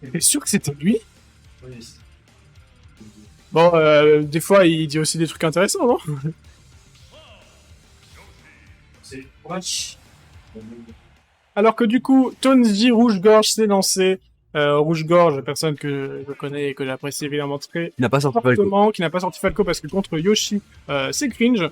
T'es sûr que c'était lui? Oui. Bon, des fois, il dit aussi des trucs intéressants, non? C'est Watch. Alors que du coup, Tonzi Rouge-Gorge s'est lancé. Rouge-Gorge, personne que je connais et que j'apprécie évidemment très Il n'a pas sorti Falco. fortement, qui n'a pas sorti Falco parce que contre Yoshi, c'est cringe.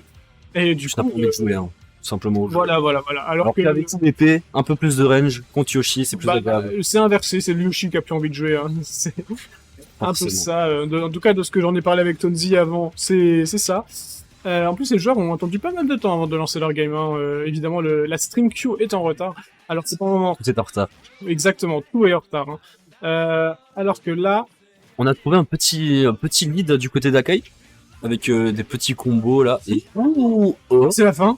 Et du Juste un coup, peu de jouer, hein. Tout simplement. voilà. Alors Alors que qu'avec son épée, un peu plus de range contre Yoshi, c'est plus bah, agréable. c'est inversé, c'est Yoshi qui a plus envie de jouer. Hein. C'est un peu Forcément. ça. En tout cas, de ce que j'en ai parlé avec Tonzi avant, c'est ça. En plus, les joueurs ont attendu pas mal de temps avant de lancer leur game. Hein. Évidemment, la stream queue est en retard. Alors c'est pas un moment. C'est en retard. Exactement, tout est en retard. Hein. Alors que là, On a trouvé un petit lead du côté d'Akai avec des petits combos là. Et ouh, oh. c'est la fin.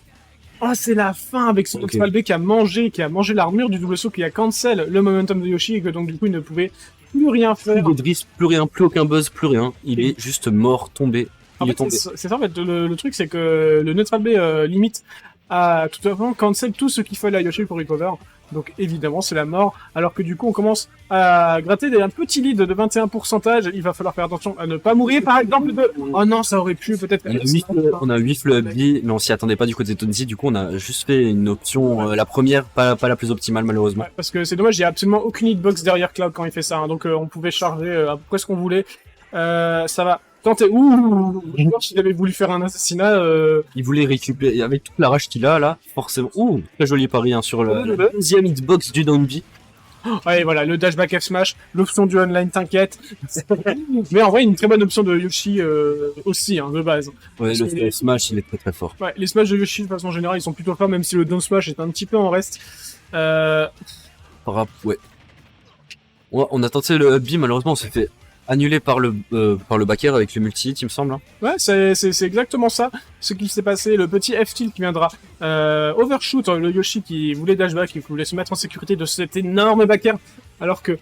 Ah, c'est la fin avec ce Ok. Falbe qui a mangé l'armure du double saut, qui a cancel le momentum de Yoshi et que donc du coup il ne pouvait plus rien faire. Plus de drift, plus rien, plus aucun buzz, plus rien. Il est juste mort, tombé. En Il est fait, tombé. c'est ça en fait, le truc c'est que le Neutral B limite à tout avant cancel tout ce qu'il fallait à Yoshi pour recover. Donc évidemment c'est la mort, alors que du coup on commence à gratter un petit lead de 21%. Il va falloir faire attention à ne pas mourir par exemple de... Oh non, ça aurait pu peut-être... On a 8 fleuves vie, mais on s'y attendait pas du côté de Tonzi. Du coup, on a juste fait une option, la première, pas la plus optimale malheureusement. Ouais, parce que c'est dommage, il y a absolument aucune hitbox derrière Cloud quand il fait ça, hein, donc on pouvait charger à peu près ce qu'on voulait. Ça va. Tenter... Ouh, s'il avait voulu faire un assassinat... Il voulait récupérer, avec toute la rage qu'il a là, forcément. Ouh, très joli pari hein, sur la deuxième hitbox du down B. Ouais, voilà, le dashback F smash, l'option du online, t'inquiète. Mais en vrai, une très bonne option de Yoshi aussi, hein, de base. Ouais, Parce que le smash, il est très très fort. Ouais, les smash de Yoshi, de façon générale, ils sont plutôt forts, même si le down smash est un petit peu en reste. Ouais. On a tenté le up B, malheureusement, on s'est fait annuler par le backer avec le multi-hit, il me semble. Hein. Ouais, c'est exactement ça, ce qui s'est passé. Le petit F-tilt qui viendra overshoot le Yoshi qui voulait dashback, qui voulait se mettre en sécurité de cet énorme backer, alors que...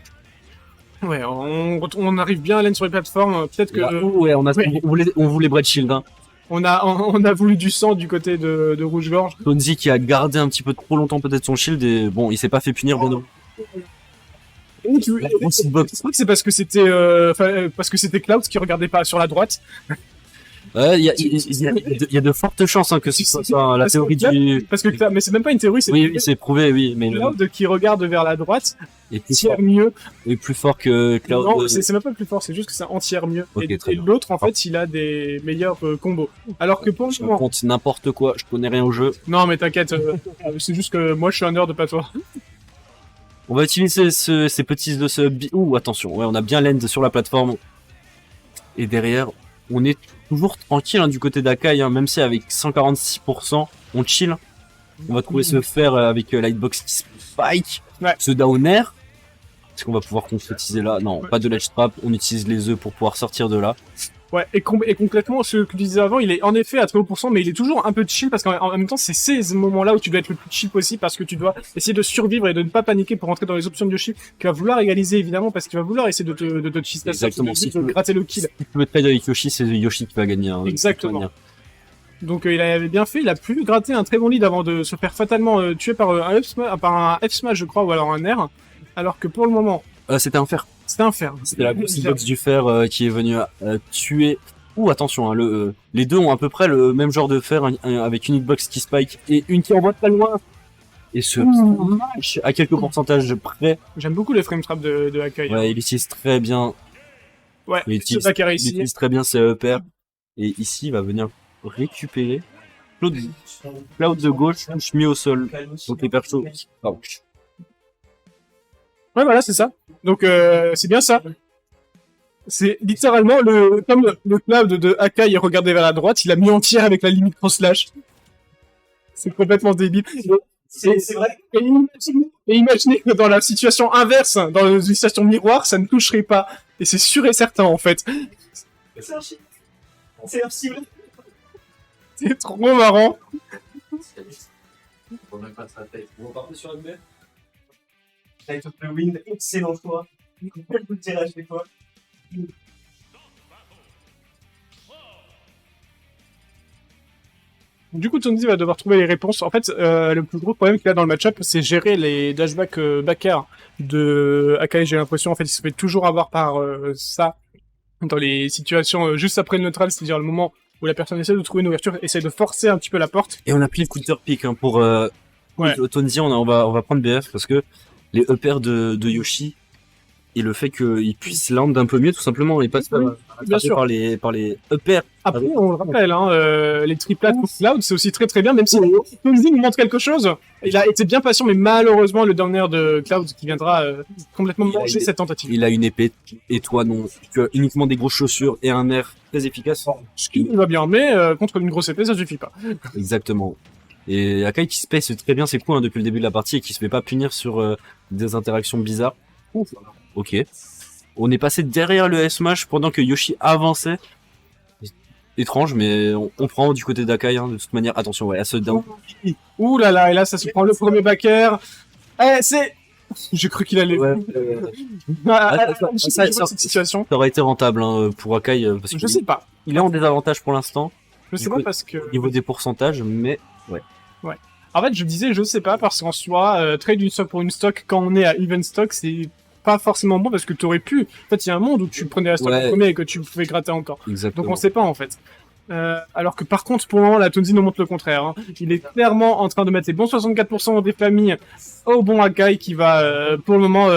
Ouais, on arrive bien à lane sur les plateformes, peut-être que... Ouais, on voulait Bread Shield. Hein. On a voulu du sang du côté de Rouge-Gorge. Tonzi qui a gardé un petit peu trop longtemps peut-être son shield et bon, il s'est pas fait punir, bien Je crois que c'est parce que c'était Cloud qui regardait pas sur la droite. Ouais, il y a de fortes chances hein, que ce soit ça, la théorie du... Parce que mais c'est même pas une théorie, c'est Oui, c'est prouvé, oui, mais Cloud qui regarde vers la droite est plus tire fort, mieux. est plus fort que Cloud. Non, c'est même pas plus fort, c'est juste que ça en tire mieux. Ok, Et très bien. l'autre, en fait, il a des meilleurs combos. Alors que pour le Je moment... compte n'importe quoi, je connais rien au jeu. Non, mais t'inquiète, c'est juste que moi, je suis un nerd, pas toi. On va utiliser ces petits de ce... Ouh, attention, ouais, on a bien l'end sur la plateforme. Et derrière, on est toujours tranquille hein, du côté d'Akai, hein, même si avec 146%, on chill. On va trouver ce fer avec Lightbox qui spike, Ouais. ce downer. Est-ce qu'on va pouvoir concrétiser là? Non, pas de ledge trap, on utilise les œufs pour pouvoir sortir de là. Ouais, et concrètement, ce que tu disais avant, il est en effet à très haut pourcent, mais il est toujours un peu chill parce qu'en même temps, c'est ces moments-là où tu dois être le plus chill possible parce que tu dois essayer de survivre et de ne pas paniquer pour rentrer dans les options de Yoshi, qui va vouloir égaliser évidemment parce qu'il va vouloir essayer de te cheat, Exactement, de gratter le kill. Si tu veux trade avec Yoshi, c'est Yoshi qui va gagner. Hein, Exactement. Donc il avait bien fait, il a pu gratter un très bon lead avant de se faire fatalement tuer par un F smash, je crois, ou alors un R. Alors que pour le moment, c'était un fer. c'était un fer. C'était la box du fer qui est venu tuer. Ouh, attention, hein, les deux ont à peu près le même genre de fer avec une hitbox qui spike et une qui envoie très loin. Et ce match à quelques pourcentages près. J'aime beaucoup les frame traps de Akai. Ouais, il utilise très bien. Ouais, il utilise très bien ses upper. Et ici, il va venir récupérer. Cloud de gauche touche mieux au sol. Donc les persos. Pardon. Ouais, voilà, c'est ça. Donc, c'est bien ça. C'est littéralement comme le Cloud de Akai est regardé vers la droite, il a mis en tir avec la limite cross slash. C'est complètement débile. C'est vrai. Et imaginez que dans la situation inverse, dans une situation miroir, ça ne toucherait pas. Et c'est sûr et certain, en fait. C'est un chip. C'est un cible. C'est trop marrant. On va pas sa tête. On va partir sur un bet. Light of the Wind, excellent choix. Quel coup de tirage des fois. Du coup, Tonzi va devoir trouver les réponses. En fait, le plus gros problème qu'il a dans le match-up, c'est gérer les dashbacks back air de Akai. J'ai l'impression, en fait, il se fait toujours avoir par ça dans les situations juste après le neutral, c'est-à-dire le moment où la personne essaie de trouver une ouverture, essaie de forcer un petit peu la porte. Et on a pris le counter pick hein, pour Ouais. Tonzi, on va prendre BF parce que les uppers de Yoshi et le fait qu'il puisse land un peu mieux tout simplement et pas se faire Oui, bien sûr. par les uppers. Après, on le rappelle, les triplats de Cloud, c'est aussi très très bien, même si Tonzi nous montre quelque chose. Il a été bien patient, mais malheureusement, le down air de Cloud qui viendra complètement manger cette tentative. Il a une épée et toi non. Tu as uniquement des grosses chaussures et un air très efficace. Ce qui va bien, mais contre une grosse épée, ça suffit pas. Exactement. Et Akai qui se paye très bien ses coups hein, depuis le début de la partie et qui se fait pas punir sur des interactions bizarres. Ok. On est passé derrière le S-Smash pendant que Yoshi avançait. Étrange, mais on prend du côté d'Akai hein, de toute manière. Attention, ouais, à ce down. Ouh là là, et là, ça se prend le premier backer. C'est... J'ai cru qu'il allait... cette situation. Ça aurait été rentable hein, pour Akai parce que Je sais pas. il est en désavantage pour l'instant Je sais pas parce que... au niveau des pourcentages, mais En fait, je disais je sais pas parce qu'en soi, trade une stock pour une stock quand on est à even stock, c'est pas forcément bon parce que t'aurais pu... En fait, il y a un monde où tu prenais la stock en premier et que tu pouvais gratter encore. exactement. Donc on sait pas en fait. Alors que par contre, pour le moment, la Tonzi nous montre le contraire. Hein. Il est clairement en train de mettre les bons 64% des familles au bon Akai qui va, pour le moment,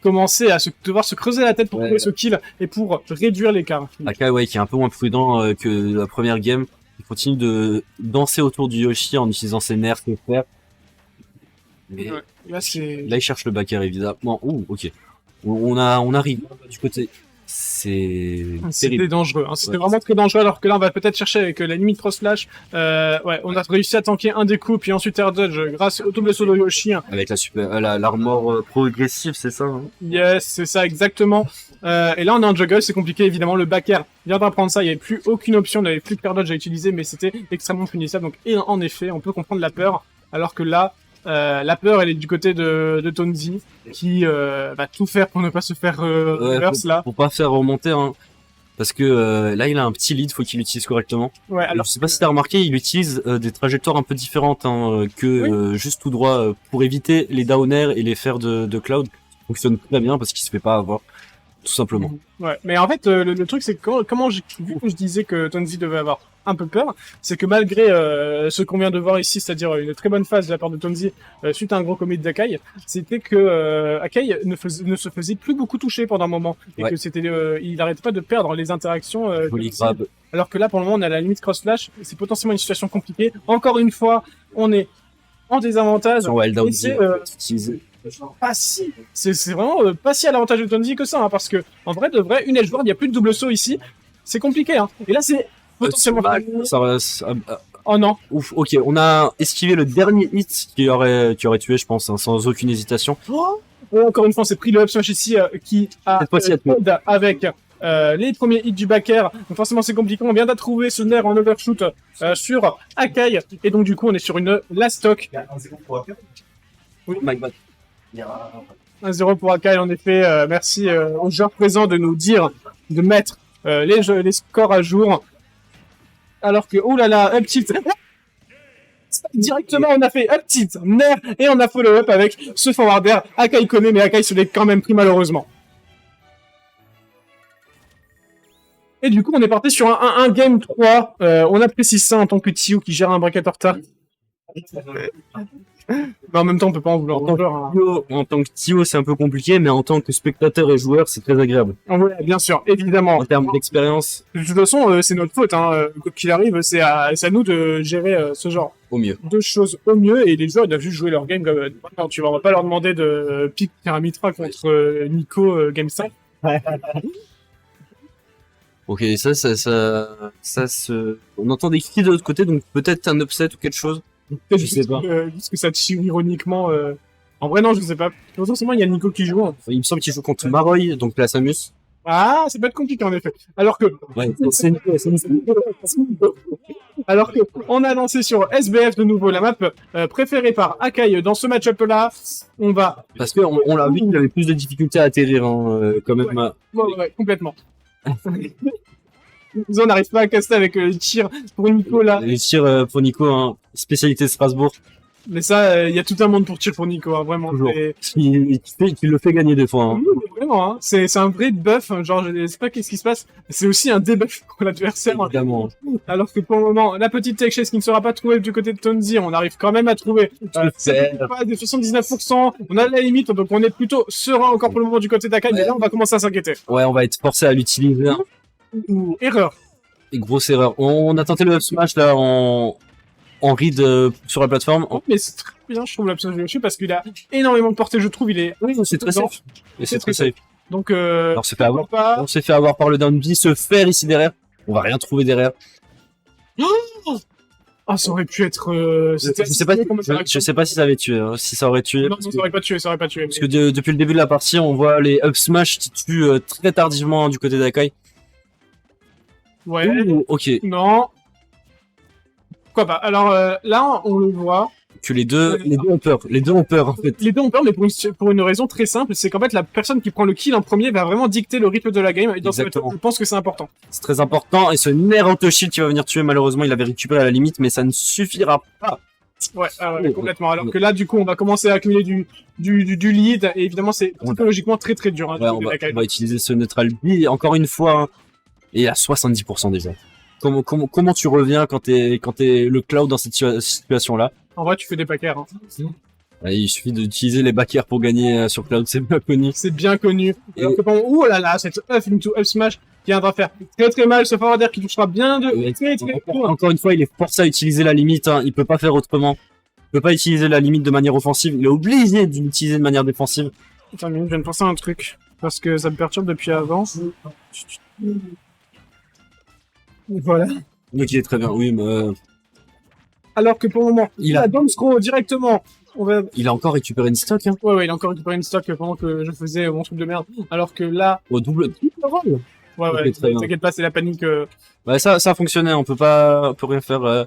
commencer à devoir se creuser la tête pour trouver ce kill et pour réduire l'écart. Akai, ouais, qui est un peu moins prudent que la première game. Il continue de danser autour du Yoshi en utilisant ses nerfs, ses fers. Mais Ouais. Là, c'est... là, il cherche le backer, évidemment. Ouh, ok. On arrive du côté. C'est C'était terrible. dangereux, hein. C'était Ouais. vraiment très dangereux, alors que là, on va peut-être chercher avec la limite cross flash. Ouais, on a réussi à tanker un des coups, puis ensuite air dodge grâce au double saut de Yoshi. Avec la super, l'armor progressive, c'est ça hein. Yes, c'est ça, exactement. Et là, on est en juggle, c'est compliqué, évidemment. Le backer viendra prendre ça, il n'y avait plus aucune option, il n'y avait plus que air dodge à utiliser, mais c'était extrêmement punissable. Donc, et en effet, on peut comprendre la peur, alors que là, la peur, elle est du côté de Tonzi, qui va tout faire pour ne pas se faire Ouais, reverse, là. pour pas faire remonter, hein. Parce que là, il a un petit lead, faut qu'il l'utilise correctement. Ouais, Alors, alors, je sais pas si t'as remarqué, il utilise des trajectoires un peu différentes hein, que juste tout droit pour éviter les down air et les fers de Cloud. Ça fonctionne très bien parce qu'il se fait pas avoir, tout simplement. ouais. Mais en fait, le truc, c'est que comment je disais que Tonzi devait avoir un peu peur, c'est que malgré ce qu'on vient de voir ici, c'est-à-dire une très bonne phase de la part de Tonzi suite à un gros commit d'Akai, c'était que Akai ne se faisait plus beaucoup toucher pendant un moment et Ouais. que c'était il arrêtait pas de perdre les interactions. Joli comme grab. alors que là, pour le moment, on est à la limite cross flash, c'est potentiellement une situation compliquée. Encore une fois, on est en désavantage. Son wild out Et c'est, utilisé. pas si, c'est vraiment pas si à l'avantage de Tonzi que ça, hein, parce que en vrai de vrai, une edgeward, il y a plus de double saut ici, c'est compliqué, hein. Et là, c'est potentiellement. Oh non. Ouf, ok, on a esquivé le dernier hit qui aurait tué, je pense, hein, sans aucune hésitation. Encore une fois, on s'est pris le up smash ici qui a Cette fois-ci, code avec les premiers hits du backer. Donc forcément, c'est compliqué. On vient de trouver ce nerf en overshoot sur Akai. Et donc, du coup, on est sur une last stock. Oh my god. 1-0 pour Akai, en effet. Merci aux joueurs présents de nous dire de mettre les scores à jour. Alors que, oh là là, up tilt. Directement, on a fait up tilt, nerf, et on a follow up avec ce forward air. Akai connaît, mais Akai se l'est quand même pris malheureusement. Et du coup, on est parti sur un game 3. On apprécie ça en tant que Tio qui gère un bracket retard. Mais en même temps, on peut pas en vouloir. En tant que Tio, c'est un peu compliqué, mais en tant que spectateur et joueur, c'est très agréable. Ouais, bien sûr, évidemment. En termes d'expérience, De toute façon, c'est notre faute. Hein. Quoi qu'il arrive, c'est à nous de gérer ce genre au mieux. de choses au mieux. Et les joueurs doivent juste jouer leur game. Non, tu vas, on va pas leur demander de pick Pyramitra contre Nico Game 5. Ok, on entend des cris de l'autre côté, donc peut-être un upset ou quelque chose. Je sais pas. Juste que ça tire ironiquement. En vrai, non, je sais pas. Potentiellement, il y a Nico qui joue. Hein. Il me semble qu'il joue contre Maroy, donc la Samus. Ah, ça peut être compliqué en effet. Alors que, Ouais, c'est alors que, on a lancé sur SBF de nouveau la map préférée par Akai dans ce match-up-là. On va. parce que on l'a vu qu'il avait plus de difficultés à atterrir, hein, quand même. Ouais, complètement. On n'arrive pas à caster avec les tirs pour Nico là. Les tirs pour Nico, hein, spécialité de Strasbourg. Mais ça, il y a tout un monde pour tir pour Nico, hein, vraiment. Toujours. Et- Il le fait gagner des fois. Hein. Oui, vraiment, hein. C'est un vrai buff, hein, genre je sais pas qu'est-ce qui se passe, c'est aussi un debuff pour l'adversaire, hein. Évidemment. Alors que pour le moment, la petite tech chase qui ne sera pas trouvée du côté de Tonzi, on arrive quand même à trouver C'est- pas des 79%, on a la limite, donc on est plutôt serein encore pour le moment du côté d'Akai, mais là on va commencer à s'inquiéter. Ouais, on va être forcé à l'utiliser. Hein. Ouh, erreur. Et grosse erreur. On a tenté le up smash là en read sur la plateforme. Oh, mais c'est très bien, je trouve l'absence de Yoshi parce qu'il a énormément de portée, je trouve, il est... Oui, c'est très safe. Et c'est très safe. Donc, Alors, on s'est fait avoir. pas... On s'est fait avoir par le down B, se faire ici derrière. On va rien trouver derrière. Ah, ça aurait pu être... Je sais pas si ça avait tué, hein, si ça aurait tué. Non, ça aurait pas tué, ça aurait pas tué. Parce que depuis le début de la partie, on voit les up smash qui tuent très tardivement du côté d'Akai. Ouais, Ouh, ok. non... Quoi bah, alors là, on le voit... Que les deux ont peur. Les deux ont peur en fait. Les deux ont peur, mais pour une raison très simple, c'est qu'en fait, la personne qui prend le kill en premier va vraiment dicter le rythme de la game. Et dans ce Exactement. je pense que c'est important. C'est très important. Et ce Nerento Shield qui va venir tuer, malheureusement, il avait récupéré à la limite, mais ça ne suffira pas. Ouais, Ouais, complètement. Alors ouais. que là, du coup, on va commencer à accumuler du lead. Et évidemment, c'est psychologiquement très très dur. Hein, Ouais, de la game. on va utiliser ce neutral B encore une fois. Hein, et à 70% déjà. Comment tu reviens quand t'es le cloud dans cette situation-là? En vrai, tu fais des packers. Hein. Ouais, il suffit d'utiliser les backers pour gagner sur cloud, c'est bien connu. C'est bien connu. Et- Alors que oh là là, cette up into up smash qui viendra faire très très mal. Ce forwarder qui touchera bien de Ouais, très très loin. Encore une fois, il est forcé à utiliser la limite. Hein. Il peut pas faire autrement. Il peut pas utiliser la limite de manière offensive. Il est obligé d'utiliser de manière défensive. Attends, mais je viens de penser à un truc. Parce que ça me perturbe depuis avant. Voilà. Ok, très bien. Oui, mais Alors que pour le moment, Il a- Dom Scroll directement. On va... il a encore récupéré une stock. Hein. Ouais, il a encore récupéré une stock pendant que je faisais mon truc de merde. Alors que là, Au double. ouais, Ok, très bien. t'inquiète pas, c'est la panique. Ouais, ça a fonctionné. On peut rien faire.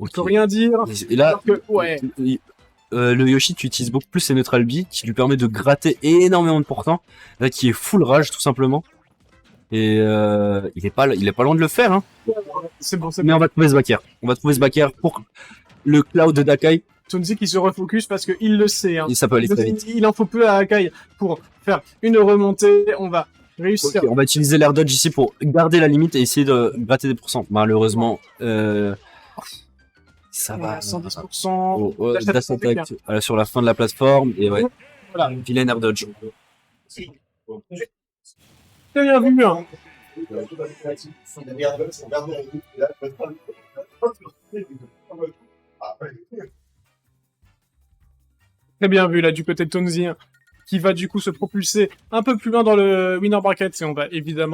On peut rien dire. Et là, Alors que, ouais. le Yoshi, tu utilises beaucoup plus ses neutral B, qui lui permet de gratter énormément de portants, là, qui est full rage tout simplement. Et il est pas loin de le faire. Hein. C'est bon, c'est Mais bon. on va trouver ce backer. On va trouver ce backer pour le cloud d'Akai. Tonzi qui se refocus parce qu'il le sait. Hein. Et ça peut aller très vite. Il en faut peu à Akai pour faire une remontée. On va réussir. Ok, on va utiliser l'air dodge ici pour garder la limite et essayer de gratter des pourcents. Malheureusement, ça va. 110%. Dash Dash attack attack, sur la fin de la plateforme et ouais, Voilà. vilain air dodge. Très bien vu. Hein. Très bien vu là du côté de Tonzi, hein, qui va du coup se propulser un peu plus loin dans le winner bracket et on va évidemment